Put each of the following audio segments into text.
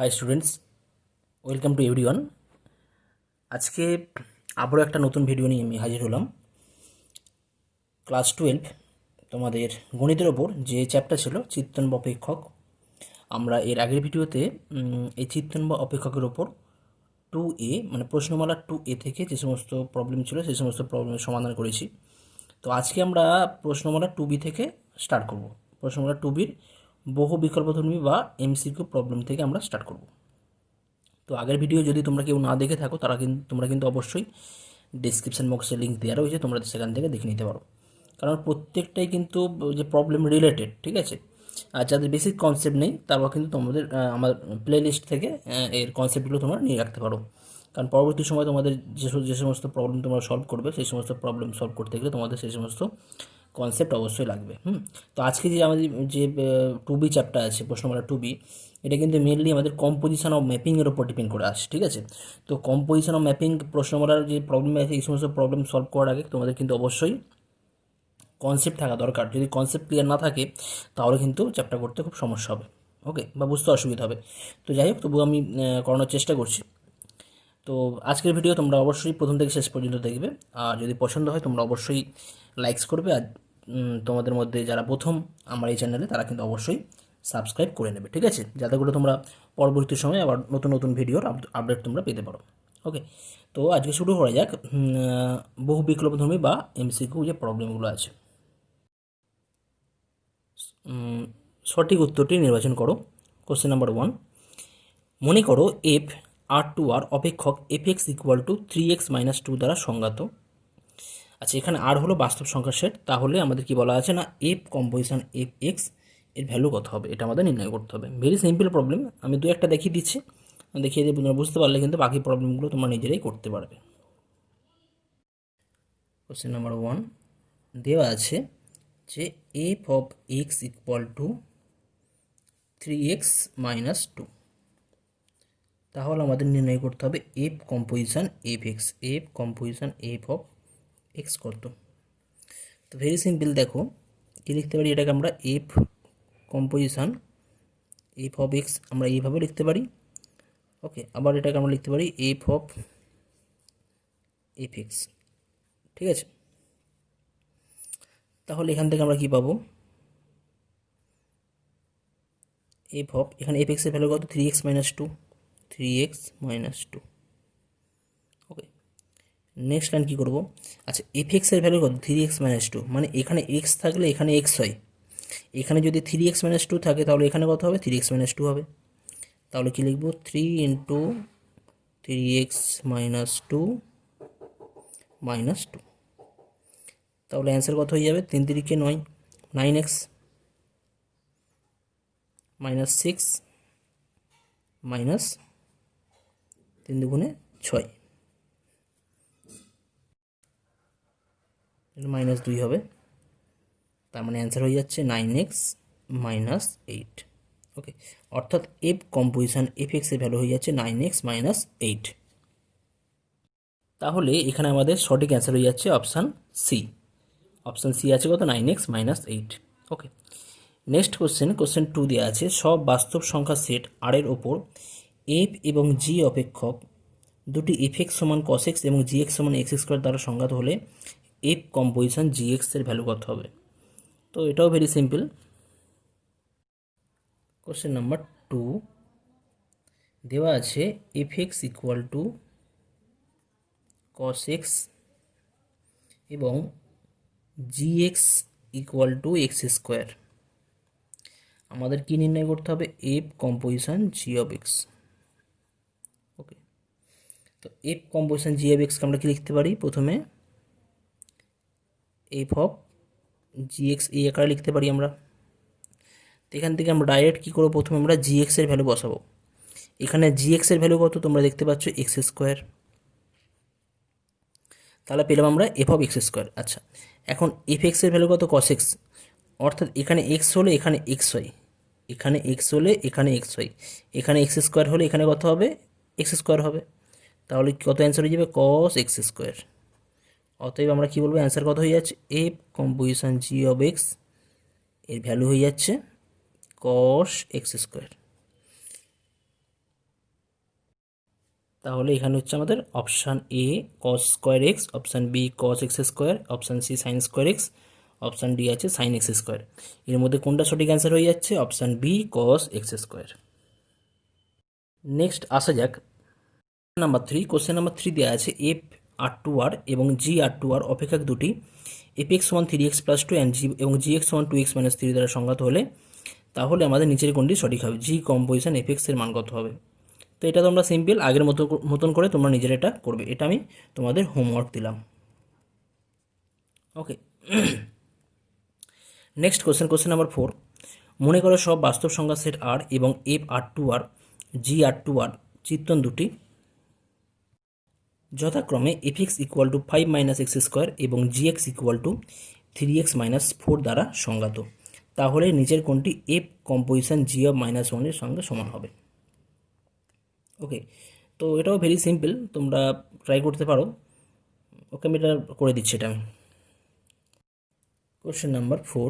High students, welcome to everyone. আজকে আবারও একটা নতুন ভিডিও নিয়ে আমি হাজির হলাম। ক্লাস 12 তোমাদের গণিতের ওপর যে চ্যাপ্টার ছিল চিত্তন বা অপেক্ষক, আমরা এর আগের ভিডিওতে এই চিত্তন বা অপেক্ষকের ওপর 2A মানে প্রশ্নমালা 2A থেকে যে সমস্ত প্রবলেম ছিল সেই সমস্ত প্রবলেমের সমাধান করেছি। তো আজকে আমরা প্রশ্নমালা 2B থেকে স্টার্ট করব। প্রশ্নমালা 2Bর বহু বিকল্পধর্মী বা এমসিকিউ প্রবলেম থেকে আমরা স্টার্ট করব। তো আগের ভিডিও যদি তোমরা কেউ না দেখে থাকো তোমরা কিন্তু অবশ্যই ডিসক্রিপশান বক্সে লিঙ্ক দেওয়া রয়েছে, তোমরা সেখান থেকে দেখে নিতে পারো। কারণ প্রত্যেকটাই কিন্তু যে প্রবলেম রিলেটেড, ঠিক আছে। আর যাদের বেসিক কনসেপ্ট নেই তারাও কিন্তু তোমাদের আমার প্লে লিস্ট থেকে এর কনসেপ্টগুলো তোমরা নিয়ে রাখতে পারো। কারণ পরবর্তী সময় তোমাদের যে সমস্ত প্রবলেম তোমরা সলভ করবে সেই সমস্ত প্রবলেম সলভ করতে গেলে তোমাদের সেই সমস্ত কনসেপ্ট অবশ্যই লাগবে। তো আজকে যে আমাদের যে 2B চ্যাপ্টার আছে প্রশ্নমালা 2B, এটা কিন্তু মেনলি আমাদের কম্পোজিশন অফ ম্যাপিংয়ের উপর ডিপেন্ড করে আসে, ঠিক আছে। তো কম্পোজিশন অফ ম্যাপিং প্রশ্নমালার যে প্রবলেম আছে এই সমস্ত প্রবলেম সলভ করার আগে তোমাদের কিন্তু অবশ্যই কনসেপ্ট থাকা দরকার। যদি কনসেপ্ট ক্লিয়ার না থাকে তাহলে কিন্তু চ্যাপ্টার করতে খুব সমস্যা হবে, ওকে, বা বুঝতে অসুবিধা হবে। তো যাই হোক, তবুও আমি করানোর চেষ্টা করছি। তো আজকের ভিডিও তোমরা অবশ্যই প্রথম থেকে শেষ পর্যন্ত দেখবে, আর যদি পছন্দ হয় তোমরা অবশ্যই লাইকস করবে। আর তোমাদের মধ্যে যারা প্রথম আমার এই চ্যানেলে তারা কিন্তু অবশ্যই সাবস্ক্রাইব করে নেবে, ঠিক আছে, যাতে করে তোমরা পরবর্তী সময়ে আবার নতুন নতুন ভিডিওর আপডেট তোমরা পেতে পারো। ওকে, তো আজকে শুরু করা যাক বহু বিকল্পধর্মী বা এমসিকিউ যে প্রবলেমগুলো আছে। সঠিক উত্তরটি নির্বাচন করো। কোশ্চেন নাম্বার 1, মনে করো এফ R2R অপেক্ষক এফ ইকুয়াল টু 3x-2 দ্বারা সংজ্ঞাত। আচ্ছা, এখানে আর হলো বাস্তব সংখ্যার সেট, তাহলে আমাদের কি বলা আছে না এফ কম্পোজিশন এফ এর ভ্যালু কত হবে এটা আমাদের নির্ণয় করতে হবে। ভেরি সিম্পল প্রবলেম, আমি দু একটা দেখিয়ে দিচ্ছি, দেখিয়ে দিয়ে তোমরা বুঝতে পারলে কিন্তু বাকি প্রবলেমগুলো তোমরা নিজেরাই করতে পারবে। কোশ্চেন নাম্বার 1 দেওয়া আছে যে F of x equal two 3x-2, তাহলে আমাদের নির্ণয় করতে হবে f composition F composition f of x কত। তো ভেরি সিম্পল, দেখো কী লিখতে পারি, এটাকে আমরা F composition f of x আমরা এইভাবে লিখতে পারি। ওকে, আবার এটাকে আমরা লিখতে পারি এফ অফ এফ এক্স, ঠিক আছে। তাহলে এখান থেকে আমরা কি পাবো, এফ অফ এখানে এফ এক্সের ভ্যালু কত 3x-2, 3x-2। ওকে, নেক্সট লাইন কী করবো, আচ্ছা এফ এক্সের ভ্যালু কত 3x-2, মানে এখানে এক্স থাকলে এখানে এক্স হয়, এখানে যদি 3x-2 থাকে তাহলে এখানে কত হবে 3x-2 হবে। তাহলে কি লিখবো 3 ইন্টু 3x-2 -2, তাহলে অ্যান্সার কত হয়ে যাবে 3 3 9, 9x -6 মাইনাস 3 2 6, -2 হবে, তার মানে অ্যান্সার হয়ে যাচ্ছে 9x -8। ওকে, অর্থাৎ এফ কম্পোজিশন এফ এক্সের ভ্যালু হয়ে যাচ্ছে 9x -8। তাহলে এখানে আমাদের সঠিক অ্যান্সার হয়ে যাচ্ছে অপশান সি। অপশান সি আছে কত 9x -8। ওকে, নেক্সট কোশ্চেন 2 দেওয়া আছে সব বাস্তব সংখ্যা সেট আর এর ওপর এফ এবং জি অপেক্ষক দুটি এফ এক্স সমান কস এক্স এবং জি এক্স সমান এক্স স্কোয়ার দ্বারা সংজ্ঞাত হলে এফ কম্পোজিশন জি এক্সের ভ্যালু কত হবে। তো এটাও ভেরি সিম্পল। কোশ্চেন নাম্বার 2 দেওয়া আছে f x equal to cos x এবং g x equal to x square. আমাদের কি নির্ণয় করতে হবে f composition G of x. Okay, তো এফ কম্পোজিশন জি অফ এক্সকে আমরা কি লিখতে পারি, প্রথমে এফ অফ জি এক্স এই আকারে লিখতে পারি আমরা। তো এখান থেকে আমরা ডাইরেক্ট কী করবো, প্রথমে আমরা জি এক্সের ভ্যালু বসাবো। এখানে জি এক্সের ভ্যালু কত তোমরা দেখতে পাচ্ছ এক্স স্কোয়ার, তাহলে পেলাম আমরা এফ অফ এক্স স্কোয়ার। আচ্ছা, এখন এফ এক্সের ভ্যালু কত কস এক্স, অর্থাৎ এখানে এক্স হলে এখানে এক্স হয়, এখানে এক্স হলে এখানে এক্স হয়, এখানে এক্স স্কোয়ার হলে এখানে কত হবে এক্স স্কোয়ার হবে, তাহলে কত অ্যান্সার হয়ে যাবে কস এক্স স্কোয়ার। অতএব আমরা কী বলবো অ্যান্সার কত হয়ে যাচ্ছে F composition G of X এর ভ্যালু হয়ে যাচ্ছে কস এক্স স্কোয়ার। তাহলে এখানে হচ্ছে আমাদের option A cos square X, option B cos X square, option C sine square X, option D আছে সাইন এক্স স্কোয়ার। এর মধ্যে কোনটা সঠিক অ্যান্সার হয়ে যাচ্ছে? Option B cos X square. Next আসা যাক নাম্বার 3। কোশ্চেন নাম্বার 3 দেওয়া আছে এফ আর টু আর এবং জি আর টু আর অপেক্ষক দুটি এফ এক্স সমান 3x + 2 অ্যান্ড জি এবং জি এক্স সমান 2x - 3 দ্বারা সংজ্ঞাত হলে তাহলে আমাদের নিচের কোনটি সঠিক হবে? জি কম্পোজিশন এফ এক্স এর মান কত হবে? তো এটা তোমরা সিম্পল আগের মতন করে তোমরা নিজের এটা করবে। এটা আমি তোমাদের হোমওয়ার্ক দিলাম। Okay, next question number 4। মনে করো সব বাস্তব সংখ্যা সেট আর এবং F R to R G R to আর চিত্রণ দুটি যথাক্রমে F x equal two 5 - x² এবং g x equal two 3x - 4 দ্বারা সংজ্ঞাত, তাহলে নিচের কোনটি এফ কম্পোজিশন জি অফ -1 এর সঙ্গে সমান হবে? ওকে, তো এটাও ভেরি সিম্পল, তোমরা ট্রাই করতে পারো। ওকে, আমি এটা করে দিচ্ছি। এটা আমি কোশ্চেন নাম্বার 4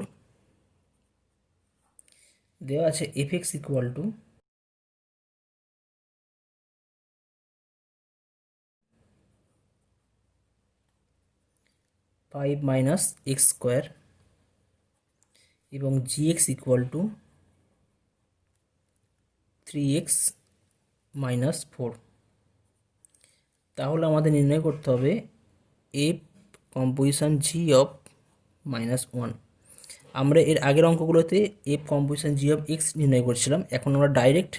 দেওয়া আছে f x equal two 5 - x² এবং g x equal two 3x - 4। তাহলে আমাদের নির্ণয় করতে হবে এফ কম্পোজিশন জি অফ -1। আমরা এর আগের অঙ্কগুলোতে f composition G of x নির্ণয় করছিলাম, এখন আমরা ডাইরেক্ট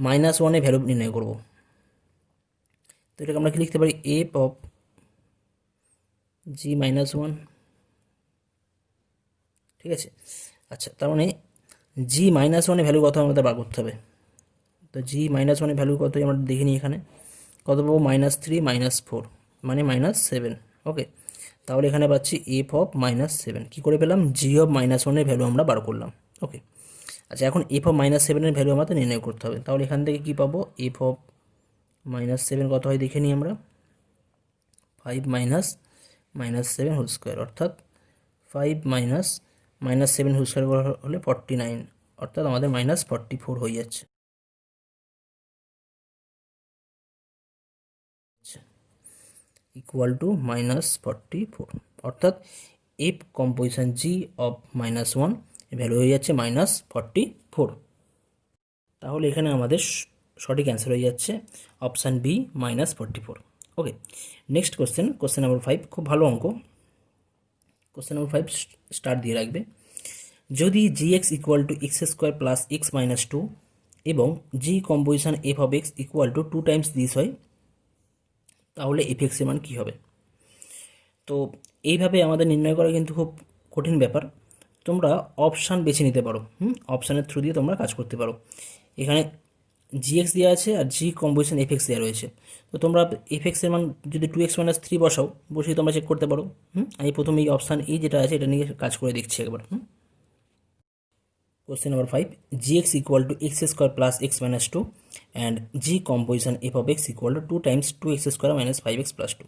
-1 ভ্যালু নির্ণয় করব। তো এটাকে আমরা কি লিখতে পারি? এফ অফ জি -1। ঠিক আছে, আচ্ছা, তার মানে জি -1 ভ্যালু কত আমাদের বার করতে হবে। তো জি -1 ভ্যালু কত আমরা দেখে নিই। এখানে কত পাবো? -3 - 4 মানে -7। ওকে, তাহলে এখানে পাচ্ছি এফ অফ -7। কী করে পেলাম? জি অফ -1 ভ্যালু আমরা বার করলাম। ওকে, আচ্ছা, এখন এফ অফ -7 ভ্যালু আমাদের নির্ণয় করতে হবে। তাহলে এখান থেকে কী পাবো? এফ অফ -7 কত হয় দেখে নিই আমরা। 5 - -7 হোল স্কোয়ার, অর্থাৎ 5 - -7 হোল স্কোয়ার হলে 49, অর্থাৎ আমাদের -44 হয়ে যাচ্ছে। ইকুয়াল টু -44, অর্থাৎ F composition G of -1 value হয়ে যাচ্ছে -44। তাহলে এখানে আমাদের সঠিক অ্যান্সার হয়ে যাচ্ছে অপশান বি -44। ওকে, নেক্সট কোশ্চেন নাম্বার 5। খুব ভালো অঙ্ক। কোশ্চেন নাম্বার 5 স্টার দিয়ে রাখবে। যদি g x equal to x² plus x - 2 এবং g composition f of x equal to 2 times this হয়, তাহলে এফ এক্সের মান কী হবে? তো এইভাবে আমাদের নির্ণয় করা কিন্তু খুব কঠিন ব্যাপার। তোমরা অপশান বেছে নিতে পারো। অপশানের থ্রু দিয়ে তোমরা কাজ করতে পারো। এখানে জি এক্স দেওয়া আছে আর জি কম্পোজিশন এফ এক্স দেওয়া রয়েছে। তো তোমরা এফ এক্সের মান যদি 2x - 3 বসাও, বসিয়ে তোমরা চেক করতে পারো। আমি প্রথমে এই অপশান এই যেটা আছে এটা নিয়ে কাজ করে দেখছি একবার। Question number 5। G x equal to x² plus x - 2 and G composition f of x equal to 2 Times 2x² - 5x + 2।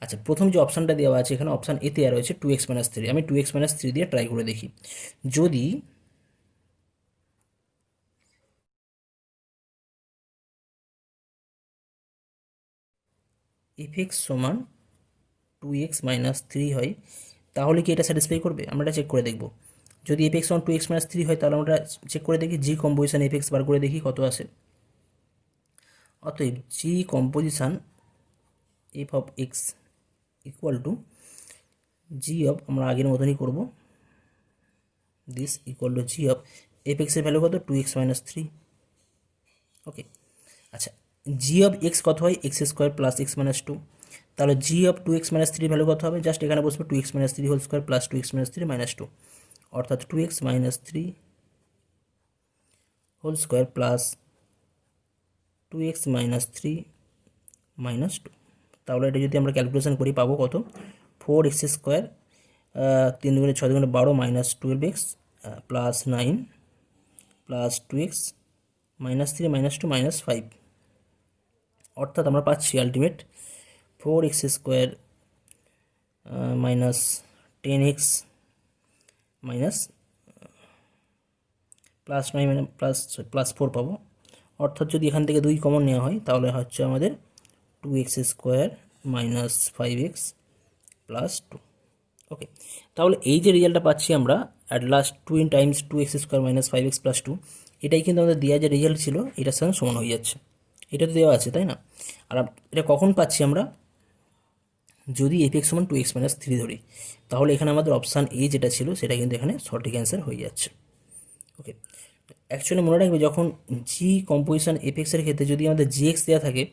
আচ্ছা, প্রথম যে অপশানটা দেওয়া আছে এখানে অপশান এতে আর রয়েছে 2x - 3। আমি 2x - 3 দিয়ে ট্রাই করে দেখি। যদি এফ এক্স সমান 2x - 3 হয়, তাহলে কি এটা স্যাটিসফাই করবে? আমরা এটা চেক করে দেখব। যদি এফ এক্স সমান 2x - 3 হয়, তাহলে আমরা চেক করে দেখি জি কম্পোজিশন এফ এক্স বার করে দেখি কত আসে। অতএব জি composition f of x equal to g of, আমরা আগের মতনই করব, this equal to g of F এক্সের ভ্যালু কত? 2x - 3। ওকে, আচ্ছা, জি অফ এক্স কত হয়? x² plus x - 2। তাহলে জি অফ 2x - 3 ভ্যালু কত হবে? জাস্ট এখানে বসবে 2x - 3 whole square plus 2x - 3 - 2, অর্থাৎ 2x - 3 whole square plus 2x - 3 - 2। তাহলে এটা যদি আমরা ক্যালকুলেশন করি পাবো কত? 4x² 3 × 6 × 12 -12x plus 9 plus 2x -3 - 2 -5, অর্থাৎ আমরা পাচ্ছি ultimate 4x² minus 10x minus plus 9 plus 4 পাবো, অর্থাৎ যদি এখান থেকে 2 কমন নেওয়া হয় তাহলে হচ্ছে আমাদের 2x square minus 5x plus 2। ওকে, তাহলে এই যে রেজাল্টটা পাচ্ছি আমরা at last 2 Times 2x square minus 5x plus 2, এটাই কিন্তু আমাদের দেওয়া যে রেজাল্ট ছিল এটার সঙ্গে সমান হয়ে যাচ্ছে। এটা তো দেওয়া আছে তাই না? আর এটা কখন পাচ্ছি আমরা? যদি এফ সমান 2x মাইনাস 3 ধরি, তাহলে এখানে আমাদের অপশান এ যেটা ছিল সেটা কিন্তু এখানে সঠিক অ্যান্সার হয়ে যাচ্ছে। ওকে, অ্যাকচুয়ালি মনে রাখবে যখন জি কম্পোজিশন এফেক্সের ক্ষেত্রে যদি আমাদের জিএক্স দেওয়া থাকে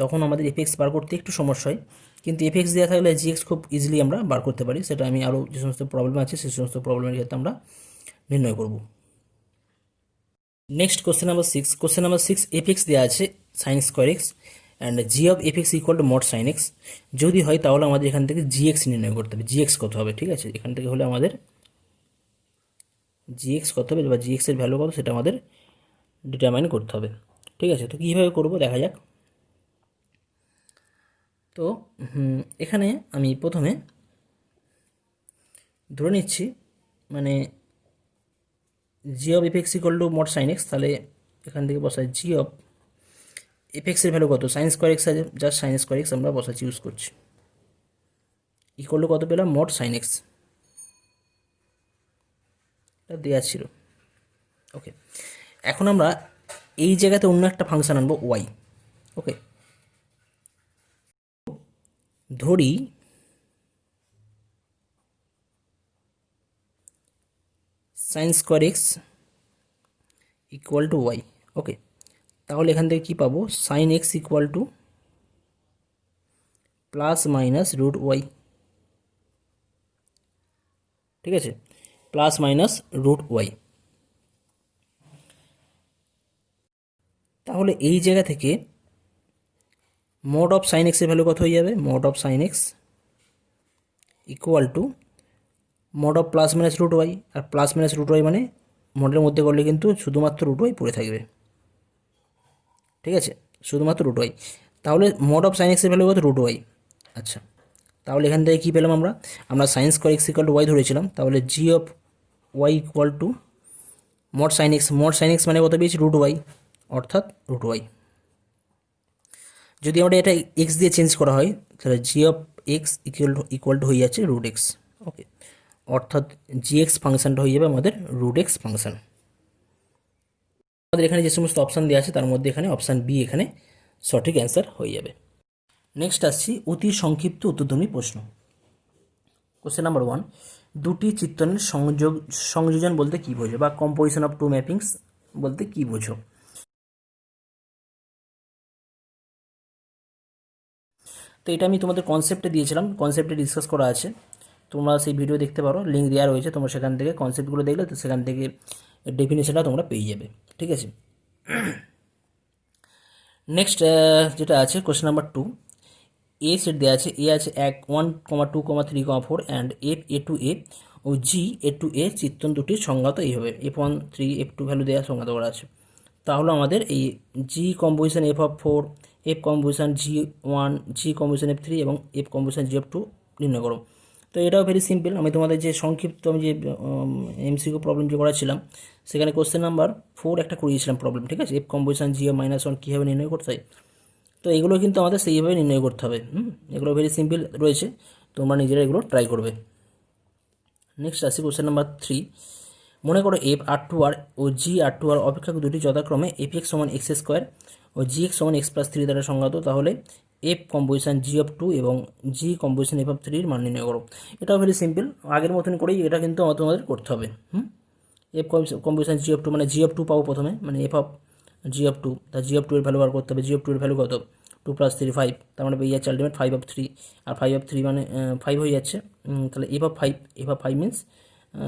তখন আমাদের এফেক্স বার করতে একটু সমস্যা হয়, কিন্তু এফেক্স দেওয়া থাকলে জিএক্স খুব ইজিলি আমরা বার করতে পারি। সেটা আমি আরও যে সমস্ত প্রবলেম আছে সেই সমস্ত প্রবলেমের ক্ষেত্রে আমরা নির্ণয় করব। Next question number 6। Question number 6, F X দেওয়া আছে sine square X and G of F X equal to mod sine X. যদি হয় তাহলে আমাদের এখান থেকে জিএক্স নির্ণয় করতে হবে। জিএক্স কত হবে? ঠিক আছে, এখান থেকে হলে আমাদের জিএক্স কত হবে বা জিএক্সের ভ্যালু কত সেটা আমাদের ডিটারমাইন করতে হবে। ঠিক আছে, তো কীভাবে করবো দেখা যাক। তো এখানে আমি প্রথমে ধরে নিচ্ছি মানে g of F x equal to mod sine x, তাহলে এখান থেকে বসাই জি অফ এফ এক্সের ভ্যালু কত? সাইন স্কোয়ার এক্স আছে, জাস্ট সাইন স্কোয়ার এক্স আমরা বসাচ্ছি, ইউজ করছি। ইকুয়াল টু কত পেলাম? মড সাইন এক্স, এটা দেওয়া ছিল। ওকে, এখন আমরা এই জায়গাতে অন্য একটা ফাংশন আনবো ওয়াই। ওকে, ধরি sine square x equal to y. Okay, তাহলে এখান থেকে কী পাবো? Sine x equal to plus minus root y. ঠিক আছে, প্লাস মাইনাস রুট ওয়াই। তাহলে এই জায়গা থেকে মোড অফ সাইন এক্সের ভ্যালু কত হয়ে যাবে? Mod of sine x equal to mod of plus minus root Y. আর প্লাস মাইনাস রুট ওয়াই মানে মোডের মধ্যে করলে কিন্তু শুধুমাত্র রুট ওয়াই পড়ে থাকবে। ঠিক আছে, শুধুমাত্র রুট ওয়াই। তাহলে মোড অফ সাইন এক্সের ভ্যালু কত? Root y. আচ্ছা, তাহলে এখান থেকে কী পেলাম আমরা? আমরা sine square x equal to y ধরেছিলাম, তাহলে জি of y equal to mod sine x. Mod sine x মানে কত পেয়েছি? রুট ওয়াই, অর্থাৎ রুট ওয়াই। যদি আমরা এটা এক্স দিয়ে চেঞ্জ করা হয় তাহলে জি অফ এক্স ইকুয়াল টু হয়ে যাচ্ছে রুট এক্স। ওকে, অর্থাৎ জি এক্স ফাংশানটা হয়ে যাবে আমাদের রুট এক্স ফাংশান। আমাদের এখানে যে সমস্ত অপশান দেওয়া আছে তার মধ্যে এখানে অপশান বি এখানে সঠিক অ্যান্সার হয়ে যাবে। নেক্সট আসছি অতি সংক্ষিপ্ত উত্তরধ্বনি প্রশ্ন। কোশ্চেন নাম্বার 1, দুটি চিত্রণের সংযোজন বলতে কী বোঝো বা কম্পোজিশন অফ টু ম্যাপিংস বলতে কী বোঝো? তো এটা আমি তোমাদের কনসেপ্টে দিয়েছিলাম, কনসেপ্টে ডিসকাস করা আছে, তোমরা সেই ভিডিও দেখতে পারো, লিঙ্ক দেওয়া রয়েছে, তোমরা সেখান থেকে কনসেপ্টগুলো দেখলে তো সেখান থেকে ডেফিনেশনটা তোমরা পেয়ে যাবে। ঠিক আছে, নেক্সট যেটা আছে কোশ্চেন নাম্বার 2, এ সেট দেওয়া আছে, এ আছে 1, 2, 3, 4 and f A to A ও জি এ টু এ চিত্রণ দুটির সংজ্ঞাত এইভাবে F1, 3, F2 ভ্যালু দেওয়া সংজ্ঞাত করা আছে। তাহলে আমাদের এই g composition F4, f composition G1, g composition F3 এবং এফ কম্পোজিশন G2 নির্ণয় করো। তো এটাও ভেরি সিম্পল, আমি তোমাদের যে সংক্ষিপ্ত আমি যে এমসিকিউ প্রবলেম যে করাছিলাম সেখানে কোশ্চেন নাম্বার 4 একটা করিয়েছিলাম প্রবলেম। ঠিক আছে, এফ কম্পোজিশন G-1 কীভাবে নির্ণয় করতে হয়, তো এগুলো কিন্তু আমাদের সেইভাবে নির্ণয় করতে হবে। এগুলো ভেরি সিম্পল রয়েছে, তোমরা নিজেরা এগুলো ট্রাই করবে। নেক্সট আসি কোশ্চেন নাম্বার 3, মনে করো এফ R2R ও জি R2R অপেক্ষক দুটি যথাক্রমে এফ এক্স সমান এক্স স্কোয়ার ও জি এক্স সমান এক্স প্লাস 3 দ্বারা সংজ্ঞাত, তাহলে এফ কম্পোজিশন G(2) এবং জি কম্পোজিশন F(3) এর মান নির্ণয় করো। এটাও ভেরি সিম্পল, আগের মতন করেই এটা কিন্তু তোমাদের করতে হবে। এফ কম্পোজিশন G(2) মানে G(2) পাবো প্রথমে, মানে এফ অফ G(2), তা G(2) এর ভ্যালু বার করতে হবে। G(2) এর ভ্যালু কত? 2 + 3 5, তার মানে পেয়ে যাচ্ছে আলটিমেট 5/3, আর 5/3 মানে 5 হয়ে যাচ্ছে। তাহলে এফ অফ 5 মিনস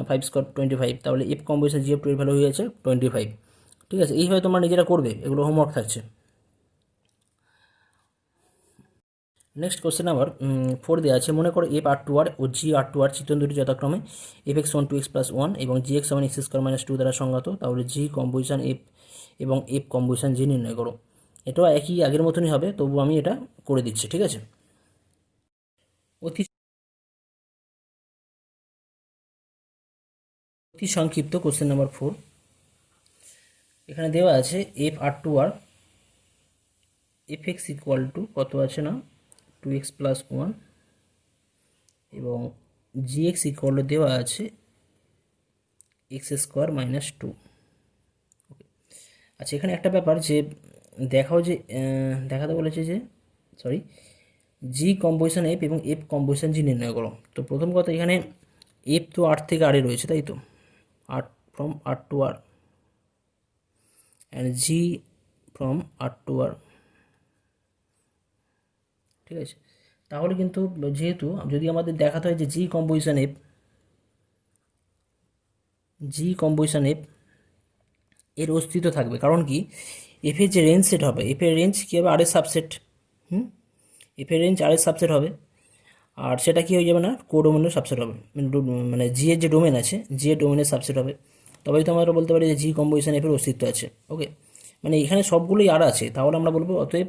5 স্কোয়ার 25, তাহলে এফ কম্পোজিশন G(2) এর ভ্যালু হয়ে যাচ্ছে 25। ঠিক আছে, এইভাবে তোমরা নিজেরা করবে, এগুলো হোমওয়ার্ক থাকছে। নেক্সট কোশ্চেন নাম্বার 4 দেওয়া আছে, মনে করো এফ R2R ও জি R2R চিত্রণ দুটি যথাক্রমে f(x1 2x + 1 এবং gx সমান x² - 2 দ্বারা সংজ্ঞাত, তাহলে জি কম্পোজিশন এফ এবং এফ কম্পোজিশন জি নির্ণয় করো। এটাও একই আগের মতনই হবে, তবু আমি এটা করে দিচ্ছি। ঠিক আছে, অতি অতি সংক্ষিপ্ত কোশ্চেন নাম্বার 4, এখানে দেওয়া আছে F R to R F x equal to কত আছে না 2x প্লাস 1 এবং জি এক্স ইকুয়াল টু দেওয়া আছে এক্স স্কোয়ার মাইনাস 2। আচ্ছা, এখানে একটা ব্যাপার যে দেখাও যে দেখাতে বলেছে যে সরি জি কম্পোজিশন এফ এবং এফ কম্পোজিশন জি নির্ণয় করো। তো প্রথম কথা এখানে এফ তো আর থেকে আরে রয়েছে, তাই তো আর from R to R and G from R to R, ঠিক আছে। তাহলে কিন্তু যেহেতু যদি আমাদের দেখাতে হয় যে জি কম্পোজিশন এফ এর অস্তিত্ব থাকবে, কারণ কি এফের যে রেঞ্জ সেট হবে, এফের রেঞ্জ কী হবে, আরের সাবসেট। এফের রেঞ্জ আরের সাবসেট হবে, আর সেটা কি হয়ে যাবে না কোডোমেনের সাবসেট হবে, মানে জি এর যে ডোমেন আছে জি এর ডোমেনের সাবসেট হবে। তবেই তো আমরা বলতে পারি যে জি কম্পোজিশন এফের অস্তিত্ব আছে। ওকে, মানে এখানে সবগুলোই আর আছে, তাহলে আমরা বলবো অতএব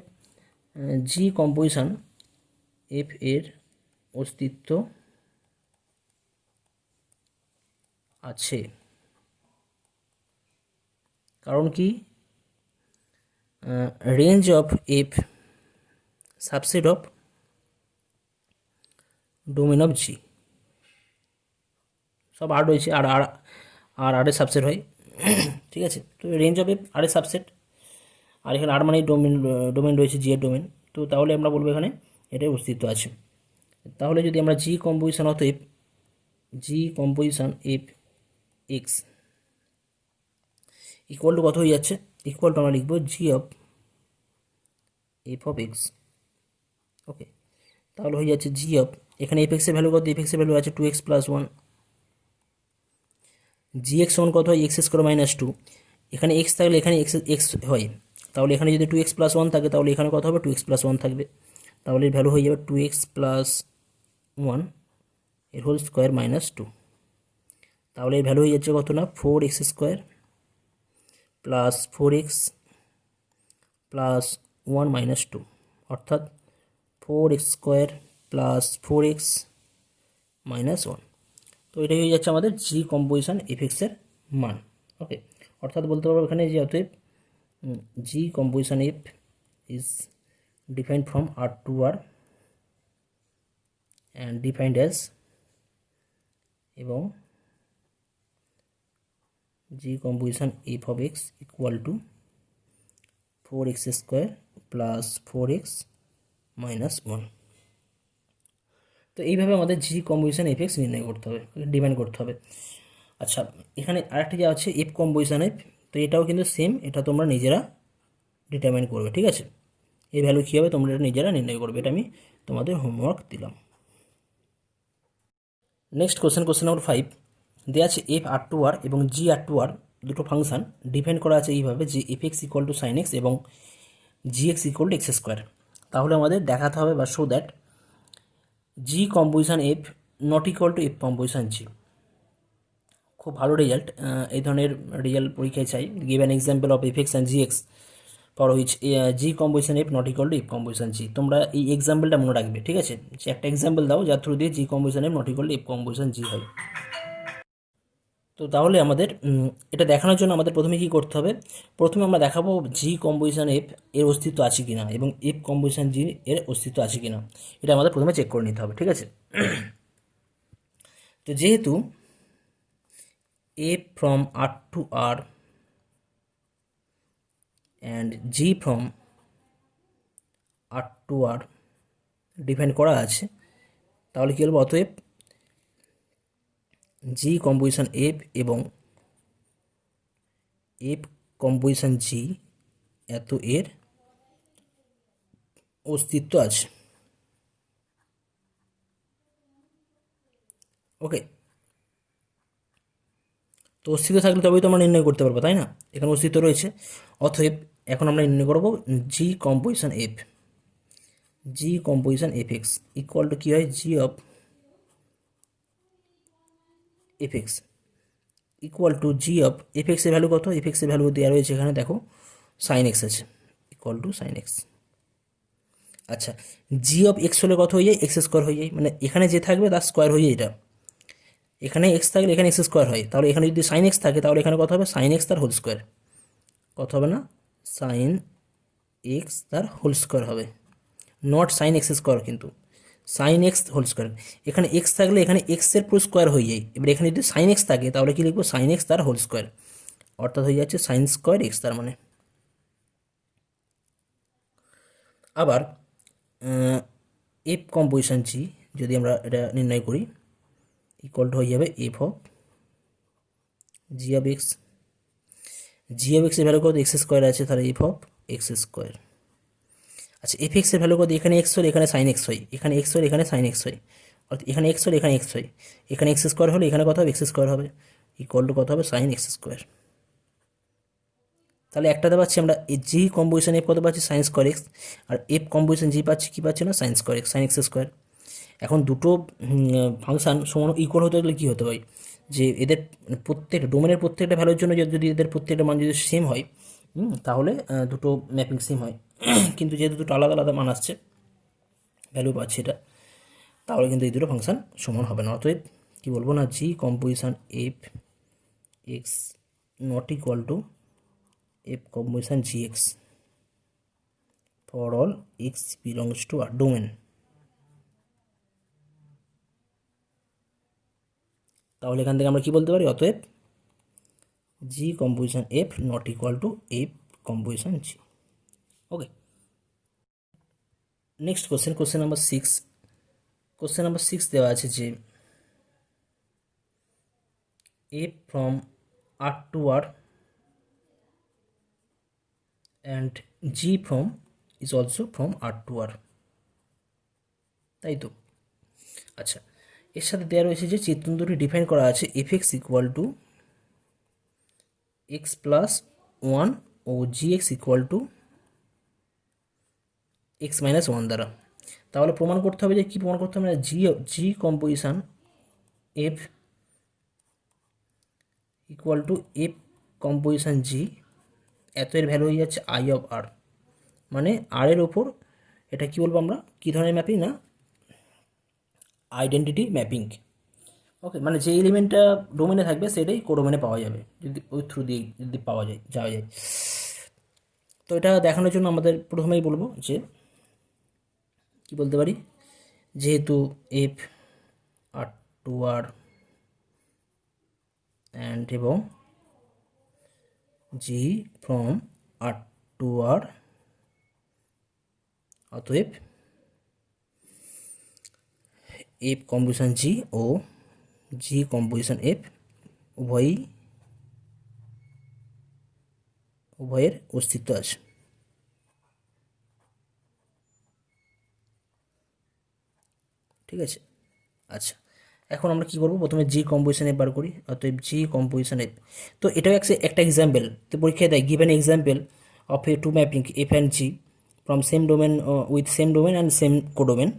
জি কম্পোজিশন এফ এর অস্তিত্ব আছে। কারণ কি range of f subset of domain of g, সব আর রয়েছে, আর আর আর আরের সাবসেট হয়, ঠিক আছে। তো রেঞ্জ অফ এফ আরের সাবসেট, আর এখানে আর মানে ডোমেন রয়েছে জি এর ডোমেন, তো তাহলে আমরা বলবো এখানে এটার অস্তিত্ব আছে। তাহলে যদি আমরা জি কম্পোজিশন অতএব জি composition F x equal to কত হয়ে যাচ্ছে, ইকুয়াল টু আমরা লিখবো g of f of x. Okay, তাহলে হয়ে যাচ্ছে জি অফ, এখানে এফ এক্সের ভ্যালু কত, এফ এক্সের ভ্যালু আছে 2x প্লাস 1, জি এক্স সমান কত হয় এক্স স্কোয়ার মাইনাস 2, এখানে এক্স থাকলে এখানে এক্স হয়, তাহলে এখানে যদি 2x প্লাস 1 থাকে তাহলে এখানে কত হবে 2x প্লাস 1 থাকবে, তাহলে এর ভ্যালু হয়ে যাবে 2x প্লাস 1 এর হোল স্কোয়ার মাইনাস 2, তাহলে এর ভ্যালু হয়ে যাচ্ছে কত না 4x square plus 4x plus 1 minus 2, অর্থাৎ 4x square plus 4x minus 1। তো এটাই হয়ে যাচ্ছে আমাদের জি কম্পোজিশন এফেক্সের মান। ওকে, অর্থাৎ বলতে পারবো এখানে যে অতএব জি composition f is defined from R to R and defined as, এবং g composition f of x equal to 4x square plus 4x minus 1। তো এইভাবে আমাদের জি কম্পোজিশন এফ এক্স নির্ণয় করতে হবে, ডিফাইন করতে হবে। আচ্ছা, এখানে আরেকটা যে আছে এফ কম্পোজিশন এফ, তো এটাও কিন্তু সেম, এটা তোমরা নিজেরা ডিটারমাইন করবে, ঠিক আছে। এই ভ্যালু কী হবে তোমরা এটা নিজেরা নির্ণয় করবে, এটা আমি তোমাদের হোমওয়ার্ক দিলাম। নেক্সট কোশ্চেন নম্বর 5, দেওয়া আছে এফ আর টু আর এবং জি আর টু আর দুটো ফাংশান ডিফাইন করা আছে এইভাবে যে f x equal to sine x এবং g x equal to x square. তাহলে আমাদের দেখাতে হবে বা show that g composition f not equal to f composition g. খুব ভালো রেজাল্ট, এই ধরনের রেজাল্ট পরীক্ষায় চাই। Give an example of F x and g x for which g composition f not equal to f composition g. তোমরা এই এক্সাম্পলটা মনে রাখবে, ঠিক আছে, যে একটা এক্সাম্পল দাও যার থ্রু দিয়ে g composition f not equal to f composition g হয়। তো তাহলে আমাদের এটা দেখানোর জন্য আমাদের প্রথমে কী করতে হবে, প্রথমে আমরা দেখাবো জি কম্পোজিশন এফ এর অস্তিত্ব আছে কি না এবং এফ কম্পোজিশন জি এর অস্তিত্ব আছে কি না, এটা আমাদের প্রথমে চেক করে নিতে হবে, ঠিক আছে। তো যেহেতু F from R to R and G from R to R define করা আছে, তাহলে কী বলবো অতএব জি কম্পোজিশন এফ এবং এফ কম্পোজিশন জি এত এর অস্তিত্ব আছে। ওকে, তো অস্তিত্ব থাকলে তবেই তো আমরা নির্ণয় করতে পারবো, তাই না। এখানে অস্তিত্ব রয়েছে, অতএব এখন আমরা নির্ণয় করবো g composition f, g composition F x equal to কী হয় g of F x equal to g of F এক্সের ভ্যালু কত, এফ এক্সের ভ্যালু দেওয়া রয়েছে এখানে দেখো সাইন এক্স আছে, ইকুয়াল টু সাইন এক্স। আচ্ছা, জি অফ এক্স হলে কত হয়ে যায় এক্স স্কোয়ার হয়ে যায়, মানে এখানে যে থাকবে তার স্কোয়ার হয়ে যায়, এটা এখানে এক্স থাকলে এখানে এক্স স্কোয়ার হয়, তাহলে এখানে যদি সাইন এক্স থাকে তাহলে এখানে কত হবে সাইন এক্স তার হোল স্কোয়ার, কত হবে না, সাইন এক্স তার হোল স্কোয়ার হবে, নট সাইন এক্স স্কোয়ার, কিন্তু সাইন এক্স হোল স্কোয়ার। এখানে এক্স থাকলে এখানে এক্সের পুরো স্কোয়ার হয়ে যায়। এবার এখানে যদি সাইন এক্স থাকে তাহলে কি লিখবো, সাইন এক্স তার হোল স্কোয়ার, অর্থাৎ হয়ে যাচ্ছে সাইন স্কোয়ার এক্স তার মানে। আবার এফ কম্পোজিশন জি যদি আমরা এটা নির্ণয় করি, ইকুয়াল টু হয়ে যাবে F of G of x. G of এক্সের ভ্যালু কত, এক্স স্কোয়ার আছে, তাহলে এফ অফ এক্স স্কোয়ার। আচ্ছা এফ এক্সের ভ্যালু কত, এখানে এক্স হলে এখানে সাইন এক্স হয়, এখানে এক্স হলে এখানে সাইন এক্স হয়, অর্থাৎ এখানে এক্স হলে এখানে এক্স হয়, এখানে এক্স স্কোয়ার হলে এখানে কত হবে, এক্স স্কোয়ার হবে, ইকুয়াল টু কত হবে, সাইন এক্স স্কোয়ার। তাহলে একটাতে পাচ্ছি আমরা জি কম্পোজিশন এফ কত পাচ্ছি, সাইন স্কোয়ার এক্স, আর এফ কম্পোজিশন জি পাচ্ছি কী পাচ্ছি না, sine square X, sine X square. এখন দুটো ফাংশান সমান ইকুয়াল হতে গেলে কী হতে হয়, যে এদের প্রত্যেকটা ডোমেনের প্রত্যেকটা ভ্যালুর জন্য যদি এদের প্রত্যেকটা মান যদি সেম হয়, তাহলে দুটো ম্যাপিং সেম হয়। কিন্তু যেহেতু দুটো আলাদা আলাদা মান আসছে, ভ্যালু পাচ্ছি এটা, তাহলে কিন্তু এই দুটো ফাংশান সমান হবে না। অতএব কী বলবো না, g composition F x not equal to f composition g x for all x belongs to R domain. তাহলে এখান থেকে আমরা কি বলতে পারি, অতএব জি composition f not equal to f composition g. Okay, next question, question number 6। Question number 6 দেওয়া আছে যে f from R to R and G from is also from R to R, তাই তো। আচ্ছা, এর সাথে দেওয়া রয়েছে যে চিত্র দুটি ডিফাইন করা আছে f x equal to x plus one ও g x equal to x minus one দ্বারা। তাহলে প্রমাণ করতে হবে যে কী প্রমাণ করতে হবে, g g composition F equal to f composition জি, এত এর ভ্যালু হয়ে যাচ্ছে আই অফ আর, মানে আর এর ওপর এটা কী বলবো আমরা, কী ধরনের ম্যাপিং না, আইডেন্টিটি ম্যাপিং। ওকে, মানে যে এলিমেন্টটা ডোমেনে থাকবে সেটাই কোডোমেনে পাওয়া যাবে, যদি ওই থ্রু দিয়ে যদি পাওয়া যায়, যাওয়া যায়। তো এটা দেখানোর জন্য আমাদের প্রথমেই বলবো যে কি বলতে পারি, যেহেতু f R to R and এবং g from R to R, অতএব এফ কম্পোজিশন জি ও জি কম্পোজিশন এফ উভয়ের অস্তিত্ব আছে। ঠিক আছে, আচ্ছা এখন আমরা কী করবো, প্রথমে জি কম্পোজিশন এফ বার করি, অতএব জি কম্পোজিশন এফ। তো এটাও একটা এক্সাম্পল, তো পরীক্ষায় দেয় given example of a two mapping f and G from same domain with same domain and same codomain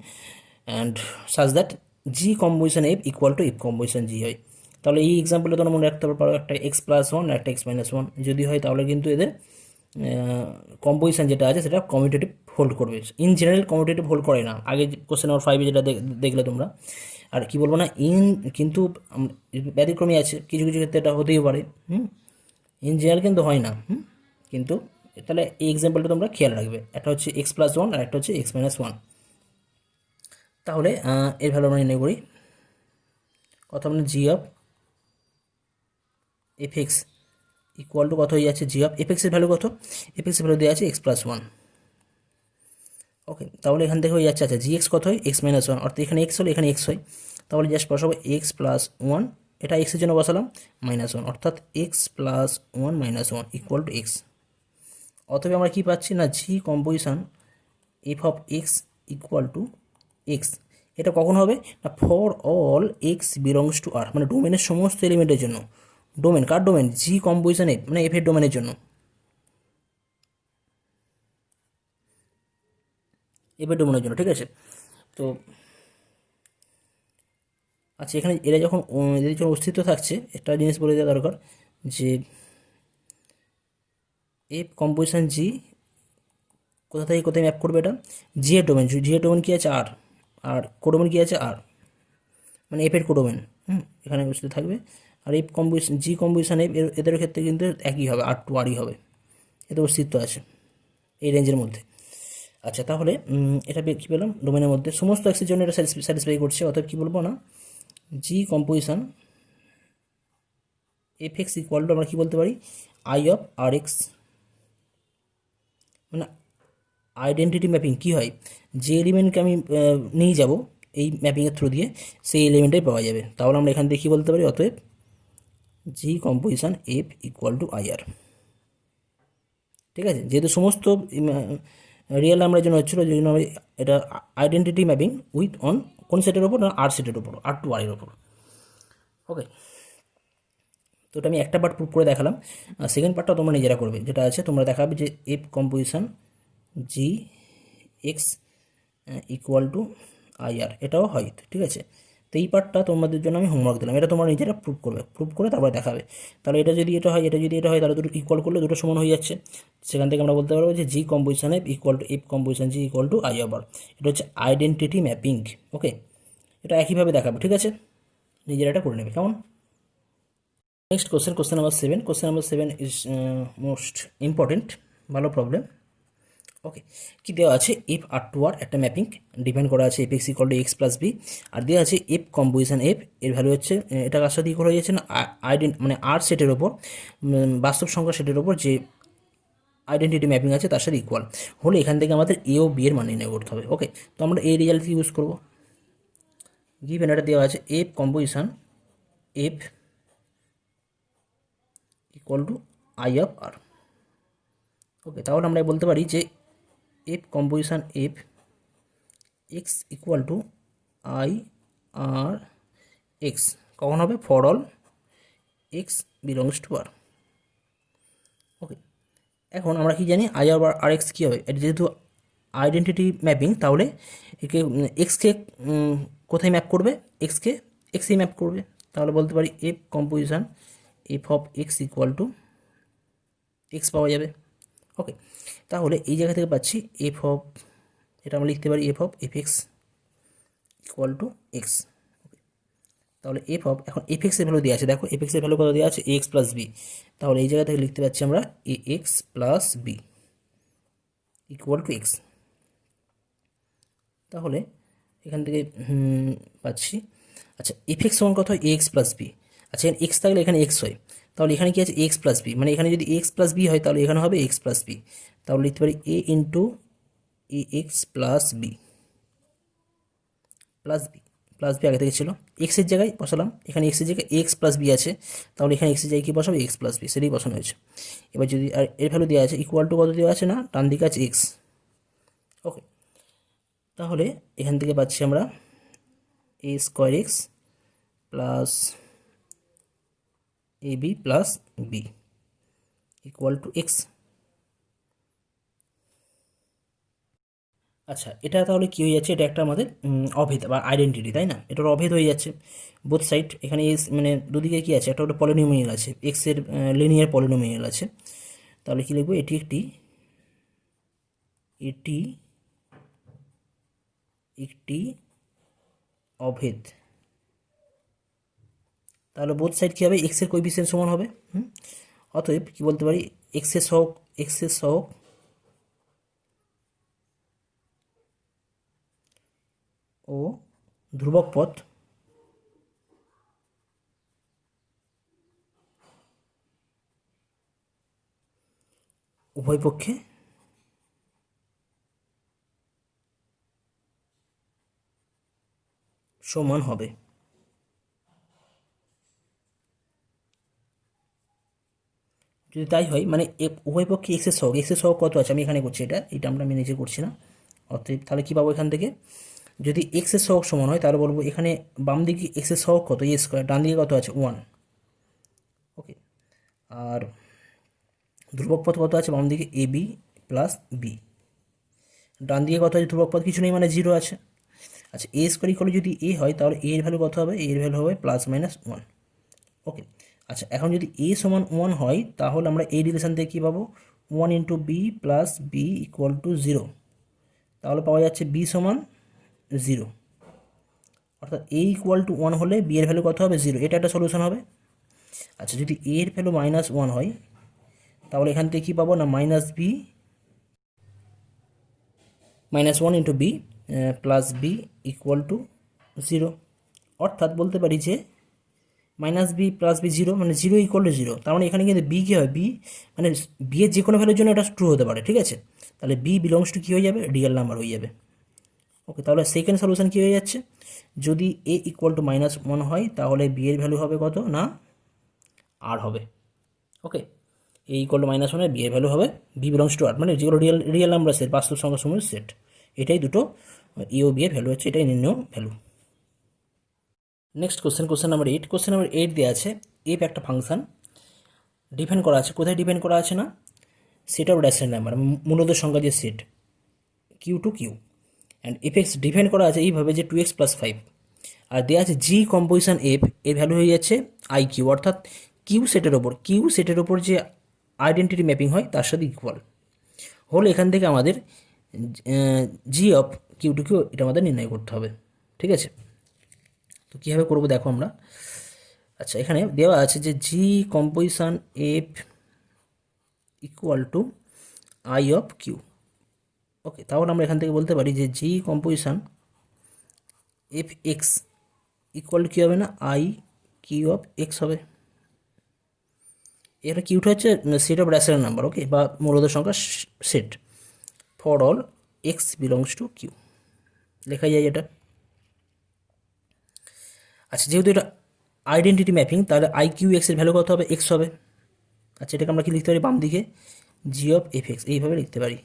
and such that g composition F equal to f composition g হয়। তাহলে এই এক্সাম্পলে তোমরা মনে রাখতে পারো, একটা এক্স প্লাস ওয়ান আর একটা x minus one যদি হয়, তাহলে কিন্তু এদের কম্পোজিশন যেটা আছে সেটা কমিউটেটিভ হোল্ড করবে। ইন জেনারেল কমিউটেটিভ হোল্ড করে না, আগে কোশ্চেন নাম্বার 5 যেটা দেখলে তোমরা। আর কি বলবো না, কিন্তু ব্যতিক্রমী আছে, কিছু কিছু ক্ষেত্রে এটা হতেই পারে, ইন জেনারেল কিন্তু হয় না, কিন্তু তাহলে এই এক্সাম্পলটা তোমরা খেয়াল রাখবে, একটা হচ্ছে এক্স প্লাস ওয়ান আর একটা হচ্ছে এক্স মাইনাস ওয়ান। তাহলে এর ভ্যালু আমরা নির্ণয় করি, কত মানে g of F x equal to কত হয়ে যাচ্ছে, জি অফ এফ এক্সের ভ্যালু কত, এফ এক্সের ভ্যালু দেওয়া আছে এক্স প্লাস ওয়ান। ওকে, তাহলে এখান থেকে হয়ে যাচ্ছে, আচ্ছা জি এক্স কত হয়, এক্স মাইনাস ওয়ান, অর্থাৎ এখানে এক্স হলে এখানে এক্স হয়, তাহলে জাস্ট বসাবো এক্স প্লাস ওয়ান, এটা এক্সের জন্য বসালাম মাইনাস ওয়ান, অর্থাৎ x plus one minus one equal to x. অতএব আমরা কী পাচ্ছি না, g composition f of x equal to x. এটা কখন হবে না, for all x belongs to R, মানে ডোমেনের সমস্ত এলিমেন্টের জন্য। ডোমেন কার ডোমেন, জি কম্পোজিশন এফ মানে এফের ডোমেনের জন্য, এফের ডোমেনের জন্য। ঠিক আছে, তো আচ্ছা এখানে এরা যখন এদের যখন অস্তিত্ব থাকছে, একটা জিনিস বলে দেওয়া দরকার যে এফ কম্পোজিশন জি কোথা থেকে কোথায় ম্যাপ করবে, এটা জি এর ডোমেন, জি এর ডোমেন কী আছে আর, আর কোডোমেন কী আছে আর, মানে এফের কোডোমেন, এখানে অবস্থিত থাকবে। আর এফ কম্পোজিশন জি কম্পোজিশন এফ এদের ক্ষেত্রে কিন্তু একই হবে, আর টু আরই হবে। এতে অস্তিত্ব আছে এই রেঞ্জের মধ্যে। আচ্ছা, তাহলে এটা কী পেলাম, ডোমেনের মধ্যে সমস্ত এক্সের জন্য এটা স্যাটিসফাই করছে। অতএব কী বলবো না, g composition F x equal to আমরা কী বলতে পারি, আই অফ আর এক্স। মানে আইডেন্টিটি ম্যাপিং কী হয়, যে এলিমেন্টকে আমি নিয়ে যাব এই ম্যাপিংয়ের থ্রু দিয়ে, সেই এলিমেন্টাই পাওয়া যাবে। তাহলে আমরা এখান থেকে কী বলতে পারি, অতএব জি composition F equal to I R. ঠিক আছে, যেহেতু সমস্ত রিয়েল নাম্বারের জন্য হচ্ছিলো, যে জন্য এটা আইডেন্টিটি ম্যাপিং উইথ অন কোন সেটের ওপর না, আর সেটের ওপর, আর টু আর এর ওপর। ওকে, তো এটা আমি একটা পার্ট প্রুভ করে দেখালাম। আর সেকেন্ড পার্টটা তোমরা নিজেরা করবে, যেটা আছে তোমরা দেখাবে যে f composition g x equal to I R, এটাও হয়। ঠিক আছে, তো এই পার্টটা তোমাদের জন্য আমি হোমওয়ার্ক দিলাম, এটা তোমরা নিজেরা প্রুভ করবে, প্রুভ করে তারপরে দেখাবে। তাহলে এটা যদি এটা হয়, এটা যদি এটা হয়, তাহলে দুটো ইকুয়াল করলে দুটো সমান হয়ে যাচ্ছে। সেখান থেকে আমরা বলতে পারবো যে জি composition F equal to f composition g equal to I আবার। এটা হচ্ছে আইডেন্টিটি ম্যাপিং। ওকে, এটা একইভাবে দেখাবো। ঠিক আছে, নিজেরা এটা করে নেবে, কেমন? Next question number 7। Question number 7 is most important, ভালো প্রবলেম। ওকে, কি দেওয়া আছে, এফ আর টু আর একটা ম্যাপিং ডিপেন্ড করা আছে f x equal to x plus b, আর দেওয়া আছে এফ কম্পোজিশন এফ, এর ভ্যালু হচ্ছে এটা কার সাথে ইকুয়াল হয়ে যাচ্ছে না, মানে আর সেটের ওপর, বাস্তব সংখ্যা সেটের ওপর যে আইডেন্টিটি ম্যাপিং আছে তার সাথে ইকুয়াল হলে এখান থেকে আমাদের এ ও বি এর মান নির্ণয় করতে হবে। ওকে, তো আমরা এই রেজাল্ট ইউজ করবো। গিভেন এটা দেওয়া আছে f composition F equal to I of R. Okay, তাহলে আমরা বলতে পারি যে f composition F x equal to I R x কখন হবে, for all x belongs to R. Okay, এখন আমরা কি জানি, আই আর এক্স কী হবে, এটা যেহেতু আইডেন্টিটি ম্যাপিং, তাহলে একে এক্সকে কোথায় ম্যাপ করবে, এক্সকে এক্সেই ম্যাপ করবে। তাহলে বলতে পারি F composition f of x equal to x পাওয়া যাবে। ওকে, তাহলে এই জায়গা থেকে পাচ্ছি এফ অফ, এটা আমরা লিখতে পারি F of F x equal to x. তাহলে এফ অফ, এখন এফ এক্সের ভ্যালু দেওয়া আছে, দেখো এফ এক্সের ভ্যালু কত দেওয়া আছে, এ এক্স প্লাস বি। তাহলে এই জায়গা থেকে লিখতে পাচ্ছি আমরা a x plus b equal to x. তাহলে এখান থেকে পাচ্ছি, আচ্ছা এফ এক্স সমান কত হয়, এ এক্স প্লাস বি। আচ্ছা এখানে এক্স থাকলে এখানে এক্স হয়, তাহলে এখানে কি আছে, এক্স প্লাস বি, মানে এখানে যদি এক্স প্লাস বি হয় তাহলে এখানে হবে এক্স প্লাস বি। তাহলে লিখতে পারি a into a x plus b plus b আগে থেকে ছিল, এক্সের জায়গায় বসালাম, এখানে এক্সের জায়গায় এক্স প্লাস বি আছে, তাহলে এখানে এক্সের জায়গায় কী বসাবো, এক্স প্লাস বি, সেটাই বসানো হয়েছে। এবার যদি আর এর ভ্যালু দেওয়া আছে ইকুয়াল টু কত দেওয়া আছে না, ডান দিকে আছে এক্স। ওকে, তাহলে এখান থেকে পাচ্ছি আমরা a square x plus a b plus b equal to x. আচ্ছা, এটা তাহলে কী হয়ে যাচ্ছে, এটা একটা আমাদের অভেদ বা আইডেন্টিটি, তাই না, এটার অভেদ হয়ে যাচ্ছে বোথ সাইড। এখানে এস মানে দুদিকে কী আছে, একটা ওটা পলিনোমিয়াল আছে, এক্সের লিনিয়ার পলিনোমিয়াল আছে। তাহলে কী লিখবো, এটি একটি অভেদ। তাহলে বোথ সাইড কী হবে, এক্সের কোএফিসিয়েন্ট সমান হবে। অতএব কী বলতে পারি, এক্সের সহগ ও ধ্রুবক পথ উভয় পক্ষে সমান হবে। যদি তাই হয়, মানে উভয় পক্ষে এক্সের সহগ কত আছে, আমি এখানে করছি, এটা আমরা আমি নিজে করছি না। অতএব তাহলে কী পাবো এখান থেকে, যদি এক্সের সহগ সমান হয় তাহলে বলবো এখানে বাম দিকে এক্সের সহগ কত, এ স্কোয়ার, ডান দিকে কত আছে 1। ওকে, আর ধ্রুবক পথ কত আছে বাম দিকে, এ বি প্লাস বি, ডান দিকে কত আছে, ধ্রুবক পথ কিছু নেই মানে 0 আছে। আচ্ছা এ স্কোয়ার ইকুয়াল যদি এ হয় তাহলে এ এর ভ্যালু কত হবে, এর ভ্যালু হবে প্লাস মাইনাস 1। ওকে, আচ্ছা এখন যদি এ সমান 1 হয় তাহলে আমরা এই রিলেশন থেকে কী পাবো, 1 into b plus b equal to 0। তাহলে পাওয়া যাচ্ছে বি সমান 0, অর্থাৎ এ ইকুয়াল টু 1 হলে বি এর ভ্যালু কত হবে, 0। এটা একটা সলিউশন হবে। আচ্ছা যদি এ এর ভ্যালু -1 হয় তাহলে এখান থেকে কী পাবো না minus b -1 into b plus b equal to 0। অর্থাৎ বলতে পারি যে মাইনাস বি প্লাস বি 0 মানে 0 ইকুয়াল টু 0। তার মানে এখানে কিন্তু বি কী হয়, বি মানে বি এর যে কোনো ভ্যালুর জন্য এটা ট্রু হতে পারে, ঠিক আছে। তাহলে বি বিলংস টু কী হয়ে যাবে, রিয়েল নাম্বার হয়ে যাবে। ওকে, তাহলে সেকেন্ড সলিউশন কী হয়ে যাচ্ছে, যদি এ ইকুয়াল টু -1 হয় তাহলে বি এর ভ্যালু হবে কত না আর হবে। ওকে, এ ইকুয়াল টু -1 বি এর ভ্যালু হবে বি বিলংস টু আর, মানে যেগুলো রিয়েল নাম্বার সেট, বাস্তব সংখ্যা সমূহের সেট। এটাই দুটো এ ও বি এর ভ্যালু হচ্ছে, এটাই নির্ণয় value. Next question number 8। Question number 8 দেওয়া আছে এফ একটা ফাংশন ডিফাইন করা আছে। কোথায় ডিফাইন করা আছে না, সেট অফ রেশনাল নাম্বার, মূলত সংখ্যা যে set Q to Q, and f x define করা আছে এইভাবে যে 2x + 5। আর দেওয়া আছে জি কম্পোজিশন এফ, এর ভ্যালু হয়ে যাচ্ছে আই কিউ, অর্থাৎ কিউ সেটের ওপর যে আইডেন্টিটি ম্যাপিং হয় তার সাথে ইকুয়াল হলে এখান থেকে আমাদের জি অফ কিউ টু কিউ এটা আমাদের নির্ণয় করতে হবে, ঠিক আছে। তো কীভাবে করবো দেখো আমরা। আচ্ছা, এখানে দেওয়া আছে যে জি composition F equal to I of Q. Okay, তাহলে আমরা এখান থেকে বলতে পারি যে জি composition F x equal to কী হবে না আই কিউ অফ এক্স হবে। এখানে কিউটা হচ্ছে set of rational number, okay, বা মূলত সংখ্যা set for all x belongs to Q, লেখা যায় এটা। আচ্ছা, যেহেতু এটা আইডেন্টিটি ম্যাপিং তাহলে আই কিউ এক্সের ভ্যালু কত হবে, এক্স হবে। আচ্ছা, এটাকে আমরা কি লিখতে পারি, বাম দিকে জি অফ এফ এক্স এইভাবে লিখতে পারি,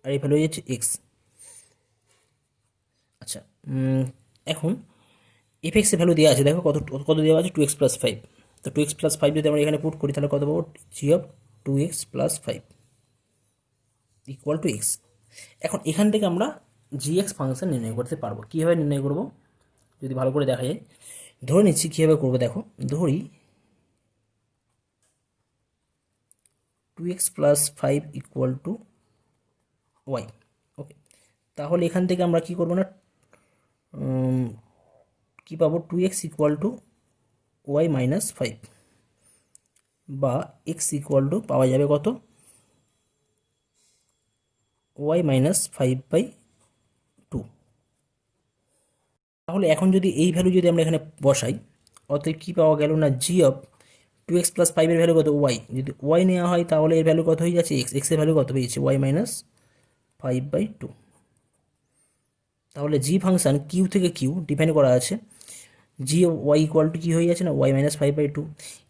আর এই ভ্যালু হয়ে যাচ্ছে এক্স। আচ্ছা, এখন এফ এক্সের ভ্যালু দেওয়া আছে, দেখো কত কত দেওয়া আছে 2x + 5। তো 2x + 5 যদি আমরা এখানে পুট করি তাহলে কত পাবো, G of 2x + 5 equal to x. এখন এখান থেকে আমরা জি এক্স ফাংশন নির্ণয় করতে পারবো। কীভাবে নির্ণয় করব যদি ভালো করে দেখা যায়, ধরে নিচ্ছি কীভাবে করবো দেখো, ধরি 2x + 5 equal to y. Okay, তাহলে এখান থেকে আমরা কি করবো না কী পাবো, 2x ইকুয়াল টু ওয়াই -5 বা এক্স ইকুয়াল টু পাওয়া যাবে কত, ওয়াই -5/2। তাহলে এখন যদি এই ভ্যালু যদি আমরা এখানে বসাই, অতএব কী পাওয়া গেল না জি অফ 2x + 5 এর ভ্যালু কত ওয়াই, যদি ওয়াই নেওয়া হয় তাহলে এর ভ্যালু কত হয়ে যাচ্ছে এক্স, এক্সের ভ্যালু কত পেয়েছে ওয়াই -5/2। তাহলে জি ফাংশন কিউ থেকে কিউ ডিফাইন করা আছে, জি ওয়াই ইকুয়াল টু কী হয়ে যাচ্ছে না ওয়াই -5/2।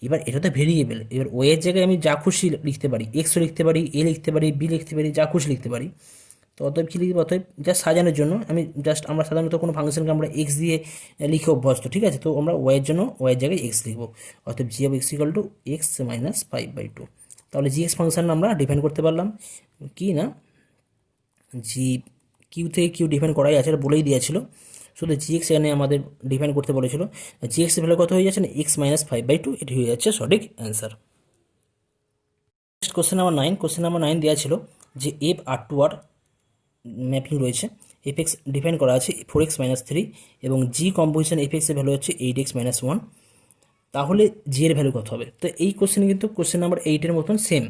এবার এটা তো ভেরিয়েবল, এবার ওয়ের জায়গায় আমি যা খুশি লিখতে পারি, এক্সও লিখতে পারি, এ লিখতে পারি, বি লিখতে পারি, যা খুশি লিখতে পারি। তো অতএব কী লিখবো, অতএব জাস্ট সাজানোর জন্য আমরা সাধারণত কোনো ফাংশনকে আমরা এক্স দিয়ে লিখে অভ্যস্ত, ঠিক আছে। তো আমরা ওয়ের জন্য ওয়ের জায়গায় এক্স লিখবো, অতএব G of x equal to x -5/2। তাহলে জি এক্স ফাংশন আমরা ডিফাইন করতে পারলাম কি না, জি কিউ থেকে কিউ ডিফাইন করাই আছে, এটা বলেই দিয়েছিল, শুধু জি এক্স এখানে আমাদের ডিফাইন করতে বলেছিল। জি এক্সের ভ্যালু কত হয়ে যাচ্ছে না এক্স -5/2, এটি হয়ে যাচ্ছে সঠিক answer. Next question number 9। Question number 9 দেওয়া ছিল যে F R to R mapping রয়েছে, এফ এক্স ডিফাইন করা আছে 4x - 3 এবং জি কম্পোজিশন এফ এক্সের ভ্যালু হচ্ছে 8x - 1। তাহলে জি এর ভ্যালু কত হবে। তো এই কোশ্চেন কিন্তু কোশ্চেন নাম্বার 8-এর মতন সেম,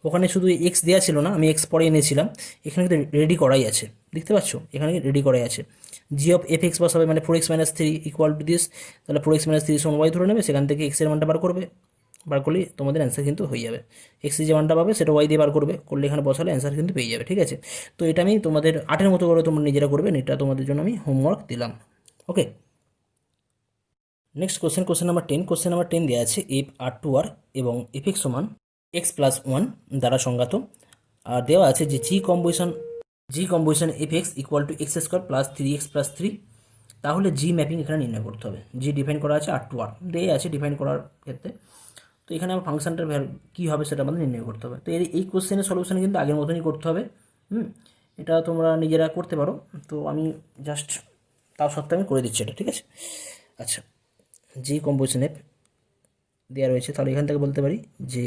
ওখানে শুধু এক্স দেওয়া ছিল না, আমি এক্স পরে এনেছিলাম, এখানে কিন্তু রেডি করাই আছে, দেখতে পাচ্ছ এখানে রেডি করাই আছে। জি অফ এফ এক্স বসাবে মানে 4x - 3 ইকুয়াল টু দিস, তাহলে 4x - 3 সমান ওয়াই ধরে নেবে, সেখান থেকে এক্সের মানটা বার করবে, বার করলেই তোমাদের অ্যান্সার কিন্তু হয়ে যাবে। এক্স যে মানটা পাবে সেটা ওয়াই দিয়ে বার করবে, করলে এখানে বসালে অ্যান্সার কিন্তু পেয়ে যাবে, ঠিক আছে। তো এটা আমি তোমাদের 8-এর মতো করে তোমরা নিজেরা করবে, এটা তোমাদের জন্য আমি হোমওয়ার্ক দিলাম। Okay, next question number 10। Question number 10 দেওয়া আছে এফ আর টু আর এবং এফ এক্স সমান এক্স + 1 দ্বারা সংজ্ঞাত। আর দেওয়া আছে যে জি composition F x equal to x² + 3x + 3। তাহলে জি ম্যাপিং এখানে নির্ণয় করতে হবে। জি ডিফাইন করা আছে আর টু আর দেওয়া আছে ডিফাইন করার ক্ষেত্রে, তো এখানে আমার ফাংশনটার কী হবে সেটা আমাদের নির্ণয় করতে হবে। তো এই কোশ্চেনের সলিউশন কিন্তু আগের মতনই করতে হবে। এটা তোমরা নিজেরা করতে পারো, তো আমি জাস্ট তাও সত্ত্বেও আমি করে দিচ্ছি এটা, ঠিক আছে। আচ্ছা, জি কম্পোজিশন এফ দেওয়া রয়েছে, তাহলে এখান থেকে বলতে পারি যে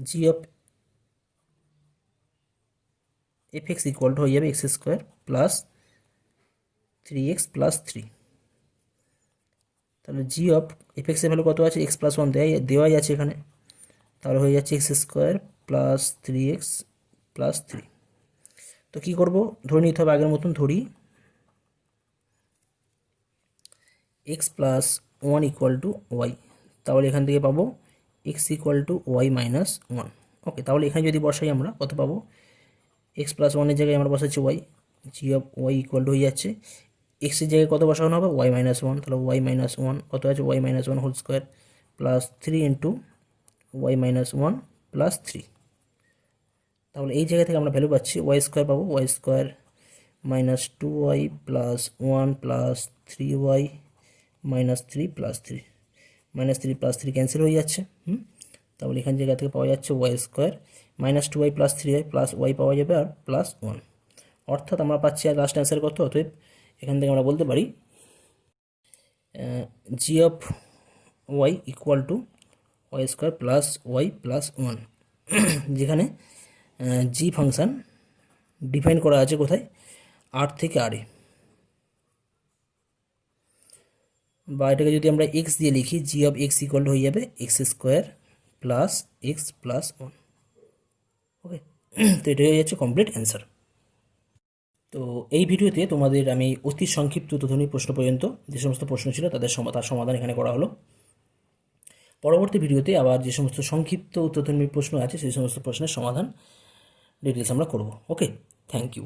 G of F x equal to হয়ে যাবে x² + 3x + 3। তাহলে জি অফ এফ এক্সের ভ্যালু কত আছে x + 1 দেওয়াই আছে এখানে, তাহলে হয়ে যাচ্ছে x square plus 3x plus 3। তো কী করবো, ধরে নিতে হবে আগের মতন ধরি x plus 1 equal to y. তাহলে এখান থেকে পাবো x equal to y minus 1। Okay, তাহলে এখানে যদি বসাই আমরা কত পাবো, এক্স প্লাস 1-এর জায়গায় আমরা বসাচ্ছি y, g of y equal to হয়ে যাচ্ছে এক্সের জায়গায় কত বসানো হবে, ওয়াই মাইনাস 1। তাহলে ওয়াই মাইনাস 1 কত আছে, y minus 1 whole square plus 3 into y minus 1 plus 3। তাহলে এই জায়গা থেকে আমরা ভ্যালু পাচ্ছি ওয়াই স্কোয়ার পাবো, y square minus 2y plus 1 plus 3y minus 3 plus 3, minus 3 plus 3 cancel হয়ে যাচ্ছে। তাহলে এখান জায়গা থেকে পাওয়া যাচ্ছে y square minus 2y plus 3y plus y পাওয়া যাবে আর প্লাস 1, অর্থাৎ আমরা পাচ্ছি আর লাস্ট অ্যান্সার কত। অতএব এখান থেকে আমরা বলতে পারি G of y equal to y square plus y plus 1, যেখানে জি ফাংশান ডিফাইন করা আছে কোথায়, আর থেকে আরে, বা এটাকে যদি আমরা এক্স দিয়ে লিখি জি অফ এক্স ইকুয়াল হয়ে যাবে x square plus x plus 1। ওকে, তো এটা হয়ে যাচ্ছে কমপ্লিট অ্যান্সার। তো এই ভিডিওতে তোমাদের আমি অতি সংক্ষিপ্ত উত্তরধ্বনি প্রশ্ন পর্যন্ত যে সমস্ত প্রশ্ন ছিল তার সমাধান এখানে করা হলো। পরবর্তী ভিডিওতে আবার যে সমস্ত সংক্ষিপ্ত উত্তরধ্বনি প্রশ্ন আছে সেই সমস্ত প্রশ্নের সমাধান ডিটেলস আমরা করব। ওকে, থ্যাংক ইউ।